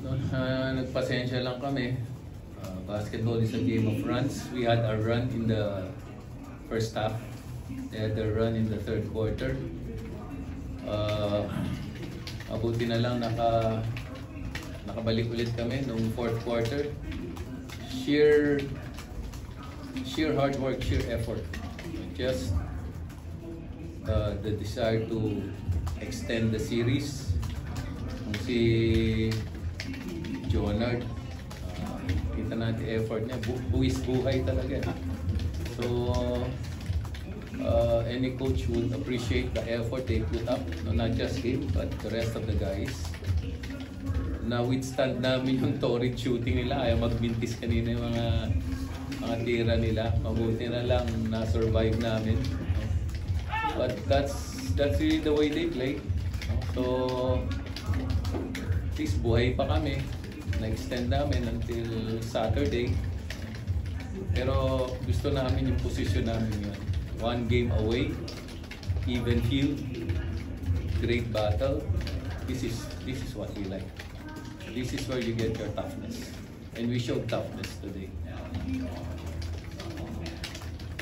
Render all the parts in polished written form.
No, nagpasensya lang kami. Basketball is a game of runs. We had a run in the first half. They had a run in the third quarter. Mabuti na lang nakabalik ulit kami nung fourth quarter. Sheer hard work, sheer effort. Just the desire to extend the series. Kung si Jonard, kita natin effort niya, buwis buhay talaga. So, any coach would appreciate the effort they put up, no, not just him, but the rest of the guys. Na-withstand namin yung torrid shooting nila, ayaw magmintis kanina yung mga tira nila. Mabuti na lang na-survive namin. But that's really the way they play. So, at least buhay pa kami. Na-extend namin until Saturday. Pero gusto namin yung position namin yun. One game away, even field, great battle. This is what we like. This is where you get your toughness. And we showed toughness today.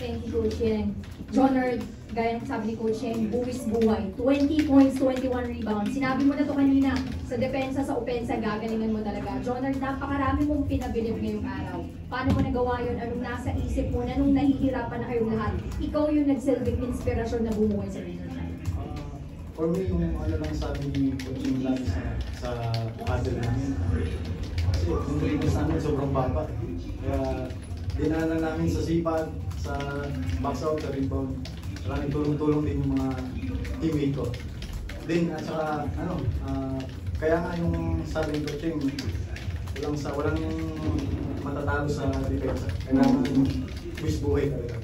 Thank you, Coach Yeng. Jonard, gaya ng sabi ni Coach Yeng, buwis buhay. 20 points, 21 rebounds. Sinabi mo na to kanina, sa depensa, sa opensa, gagalingan mo talaga. Jonard, napakarami mong pinabilib ngayong araw. Paano mo nagawa yun? Anong nasa isip mo na nung nahihirapan na kayong lahat? Ikaw yung nagsilbing inspirasyon na bumuhay sa leadership. For me, yung lang sabi ni Coach Yeng lagi sa paddle namin. Kasi yung rebounds namin sobrang baba. Kaya dinaanan namin sa sipag, sa box out, sa rebound. Maraming tulong-tulong din yung mga teammate ko. Then, at saka, kaya nga yung sabi ni Coach Yeng, walang matatalo sa depensa. Kailangan buwis buhay talaga.